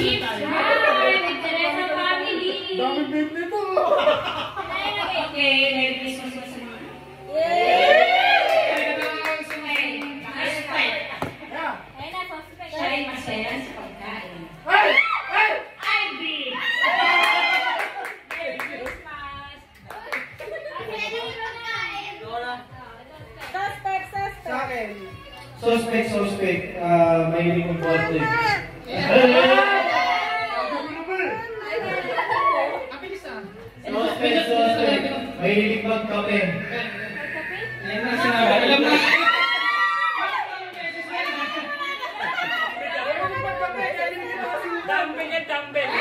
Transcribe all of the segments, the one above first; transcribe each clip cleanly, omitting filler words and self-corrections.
Teresa family. Dami babe nito. Okay, Merry Christmas po sa mga. Ayun na, suspect. Siya ay masaya sa pagkain. Ivy! Merry Christmas! Sa akin. Suspect. Mahilig kong bote. Suspect. Mahilig magkape. Yan na sinabi. Alam mo. Dumbing.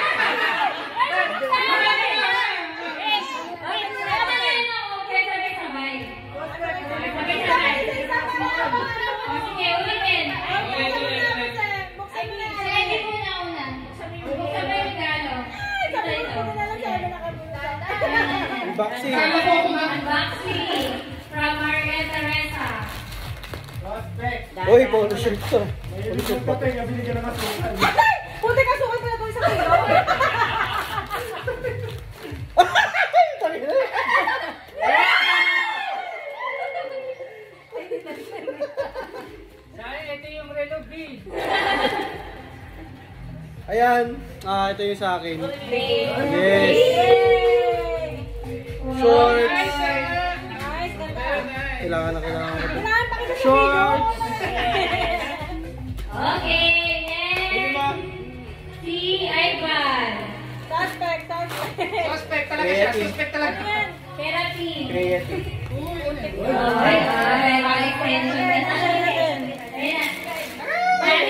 Unboxing. Unboxing from Maria Teresa. Uy, polo shirt to. Polo shirt pa tayo, binigyan na kasukan. Puti kasukan pa na ito isang kilo. Ito yung relo B. Ayan. Ito yung sa akin. Yes. Shorts. Nice, ganda. Kailangan ko. Kailangan pakita sa Shorts. Okay, next. Si Ivan. Suspect. Suspect talaga siya. Suspect talaga. Therapy. Creative.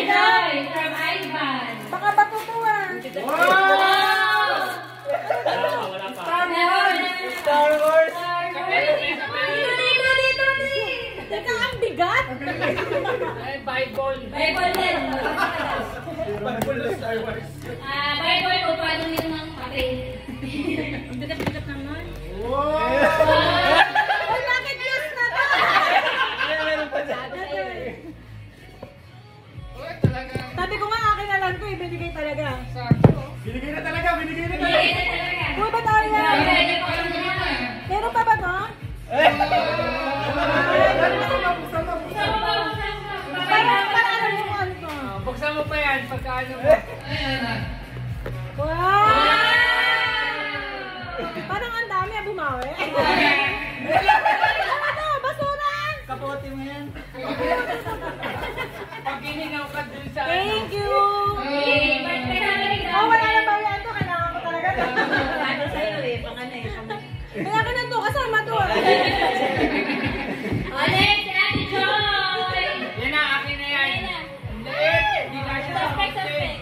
Joy from Ivan. Baka batutuan. Star Wars. Teka, ang bigat. Bible. Bible din. Star Wars. Bible ko, paano yun ng papel? Ang bigat naman. Wow. Uy, bakit news na to? Sabi ko nga, akin na lang to, ibinigay talaga. Binigay na talaga. Hindi na talaga. Uy, ba tayo yan? Meron pa ba to? Para alam mo kung ano to. Buksan mo pa yan pagkaano mo. Wow! Parang ang dami, bumawi. Ano? Basura! Kapote mo yan. Pag inigaw ka dun sa Thank you! Okay, Oh, wala na ba yan to? Kailangan ko talaga to. Ano sa'yo eh, pang ano eh. Kaya ka na to, kasama to ah. next, Ate Joy. Yan na, akin na yan. Hindi na siya Suspect.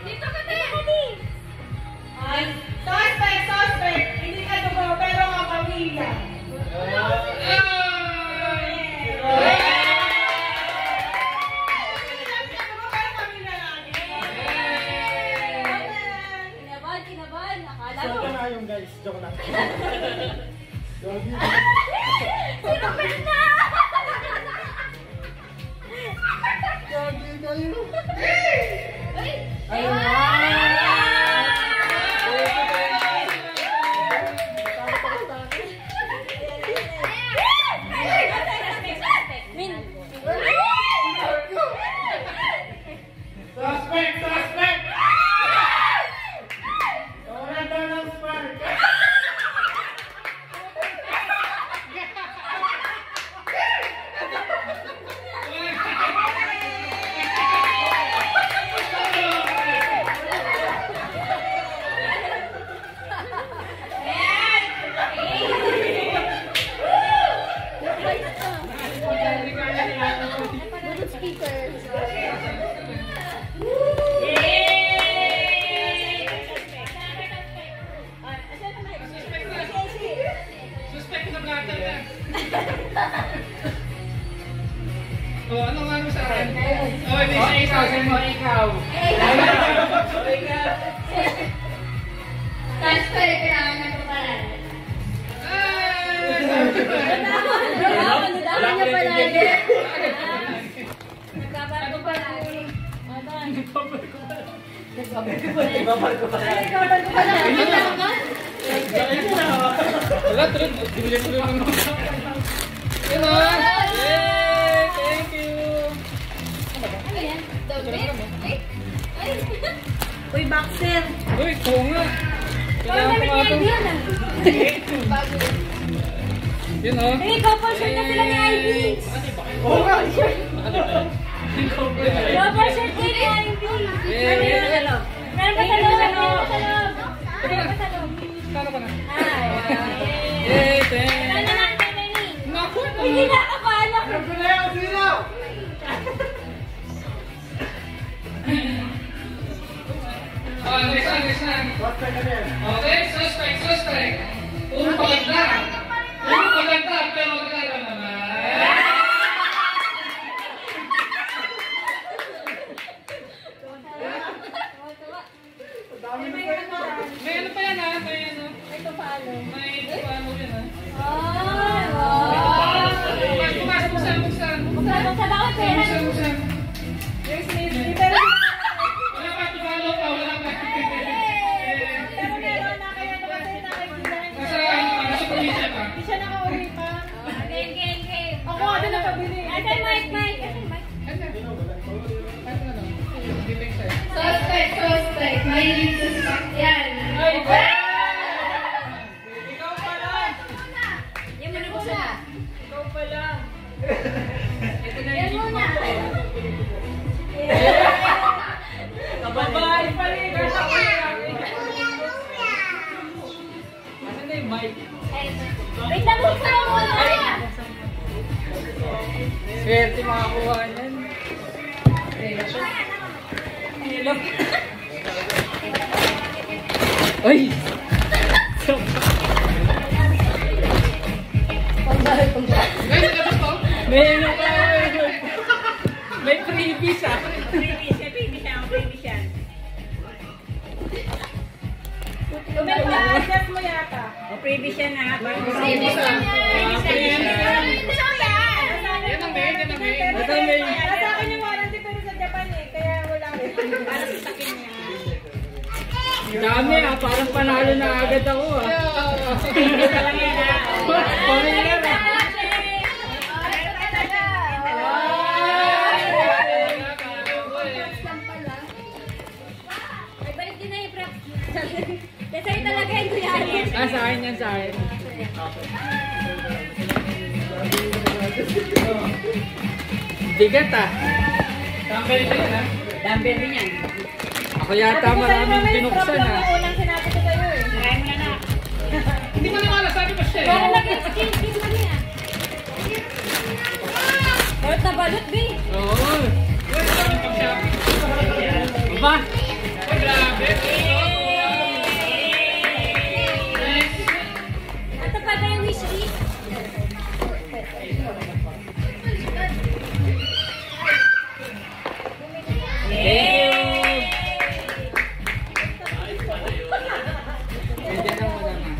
Dito ka din. Suspect! Hindi ka to pero ka pamilya. Kinabahan. Akala Saan mo. ka na yung guys? Joke lang. Sinupit na! Gagi kayo. Suspect! Wala daw ng spark. Suspect na blatter na. Ano nga mo sa akin? Hindi siya ikaw. Ikaw. Transfer, kailangan na ito pala. Dami niya pala yun. Nagkabago pa lagi. Ibabal ko pa. Wala, tulad. Tuloy lang ako. Yun o. Yay! Thank you! Ano yan? Dobit? Ay! Uy, boxer. Uy, ko nga. Parang Kailangan namin ko ni nga Ivy ito. yan Bago. Yun o. Hey, couple shirt na sila ni Ivy. Oo nga. Couple shirt din ni Ivy. Yay! Meron pa sa loob. Meron pa sa loob. Meron pa sa loob. Tara pa na. Ay. Yay! Thank Ano na natin, Lenny? Naku! Hindi na akala ko. Next na. Okay, suspect. Puro paganda. Pero maganda naman. May ano pa yan ha? May ano? May tupalo yan ha? Buksan. Sa bakit pera? Buksan. Yung sneeze. Pero Wala pa tupalo pa. meron na kaya naman sa'yo nakikita. Nasa probinsya pa. Hindi siya nakauwi pa. Game. Ako, ano na pabili? Asan Mike? Suspect. Mahilig sa sasakyan. Ay! Ikaw pa lang. Yan mo na muna. Ikaw pa lang. Yan muna. Babae pa rin. Asan na yung mic? Wait lang, buksan mo muna. Swerte makakuha niyan. Ay! Guys, ano to? May ano pa? May freebie siya. Freebie siya. Adjust mo yata. O, freebie siya na. Freebie siya yan. Yan ang main. Ito ang main. Nasa akin yung warranty pero sa Japan eh. Kaya wala rin. Para sa takin niya. Dami ah, parang panalo na agad ako ah. Pamilya na. Ay, balik din na yung props. Kasi sa'yo talaga yung kuyari. Ah, sa akin yan, sa akin. Bigat ah. Dumbbell din ah. Dumbbell din yan. Ako yata maraming binuksan ah. Yung unang sinabi ko sa'yo eh. Try mo na. Hindi mo naman sabi ko siya Para lagyan skin mo niya. Balot na balot, B. Oo. Aba? Grabe. Ito pa ba yung wish list?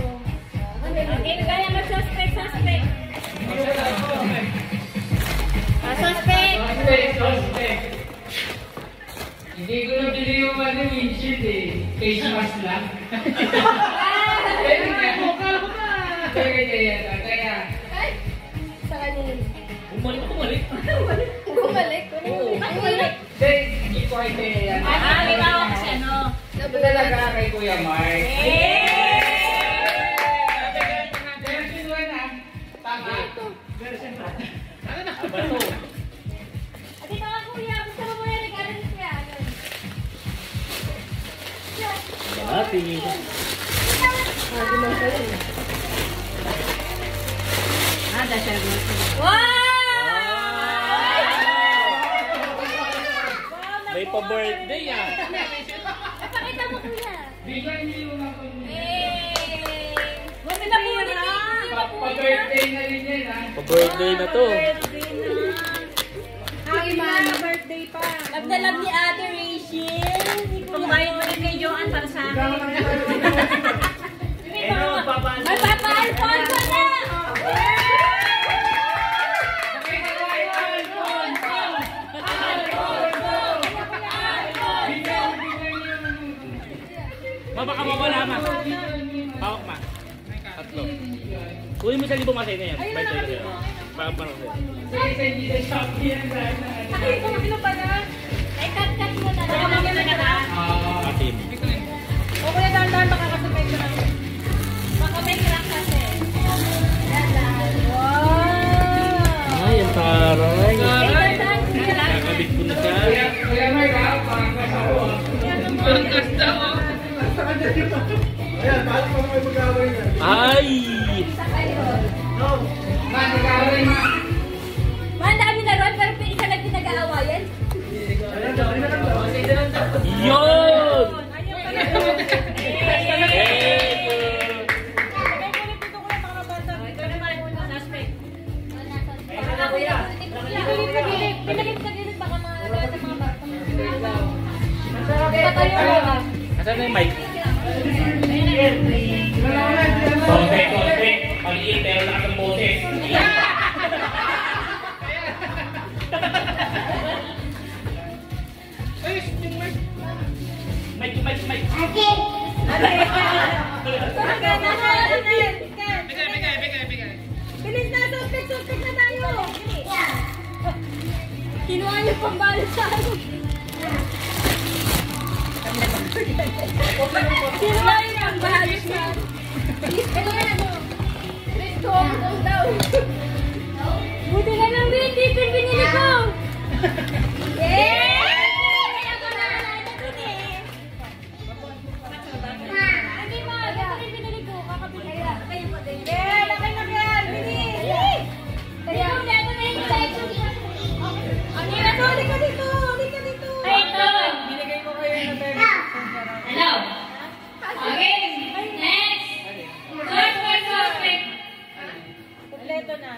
Okay, kaya mag-suspect. Suspect. Hindi ko na bili yung windshield eh. Face mask lang. Pero nga, mukha ko na. Kaya. Sa kanina. Bumalik. Bumalik? Bumalik? Hindi ko ay kaya yan. May tawag siya, no? Ito talaga kay Kuya Mark. Ate, baka kuya, gusto mo muna regalo ni Kuya Alon. May pa-birthday ah. Pakita mo, Kuya. Bigyan niyo yung ako. Huwag na muna. Pa-birthday na rin yan ha. Pa-birthday na to. Happy na birthday pa. Love na love ni Ate Rachel. Pambayad mo rin kay Joanne para sa akin. Magpapa-Alfonso na! Baka mawala ma. Hawak ma. Tatlo. Kunin mo sa libo masay na yan. Bye tayo. Baka parang sa'yo. Ano pa na? Ay, cut mo na. Baka mamaya ka na. Atin. O kuya, dahan-dahan baka kasabay ko na. Baka may crack kasi. Wow! Ay, ang taray. Taray. Kakabit ko na siya. Kuya Mark, parang kasama. Parang kasama. Ayan, bakit pa naman mag-away na? Ay! Man, nag-away na. Man, dami na ron, pero isa lang pinag-aawayan. Yun! Ayaw ka na. Pinagilip baka mga bata. Patayo ka. Asan na yung mic? Konti. Maliit, pero lakas ng boses. Mic. Bilis na, suspect na tayo. Kinuha niyo pang balo sa akin. Kinuha niyo pang balo sa akin. Ito na ano. Let's go daw. Buti na lang din, tipin binili ko. Yay! Kaya ko na hindi maaga. Ito rin binili ko, kakabili. Kayo pa din. Eh, laki na yan. Bilis. Kaya, ito na yung section. Ano yun? Huli ka dito. Ay, ito. Binigay ko kayo ng baby. Hello. Okay. Next. Suspect. Kompleto na.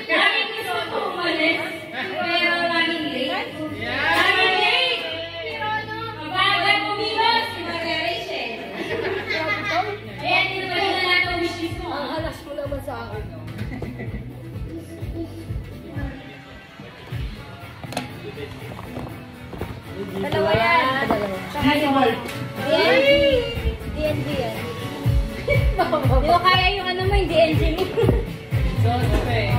Laging gusto ko umalis. Pero laging late. Laging late. Mabagal kumilos. Maria Rachel. Ayan, dito ba na lang ang wishes mo? Ang halas mo naman sa akin. Dalawa yan. DNG yan. Di ko kaya yung ano mo, yung DNG mo. Suspect.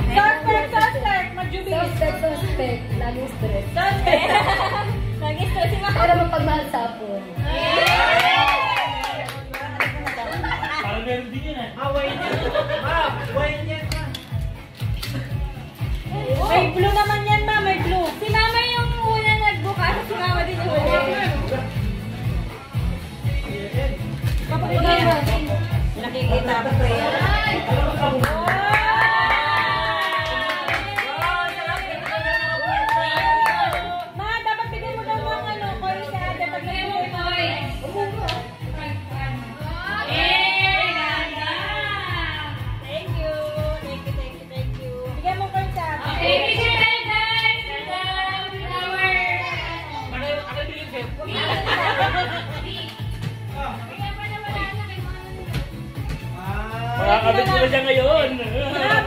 Mag-jubilee. Suspect. Laging stress. Suspect. Laging stress si Maka. Para mapagmahal sa hapon. Parang meron din yun ah. Wine yan ma. May blue naman yan, ma. May blue. Si Mama yung una nagbukas. Si Mama din yung una. Kapag Nakikita ko kayo. Ma, dapat bigyan mo daw ng ano, koy sa ate pag Thank you. Bigyan mo koy sa ate. Okay, picture tayo guys! Flower! Ano din yun, Sir? Kaya pa naman na kay Mama. Makakabit ko na siya ngayon. Ma,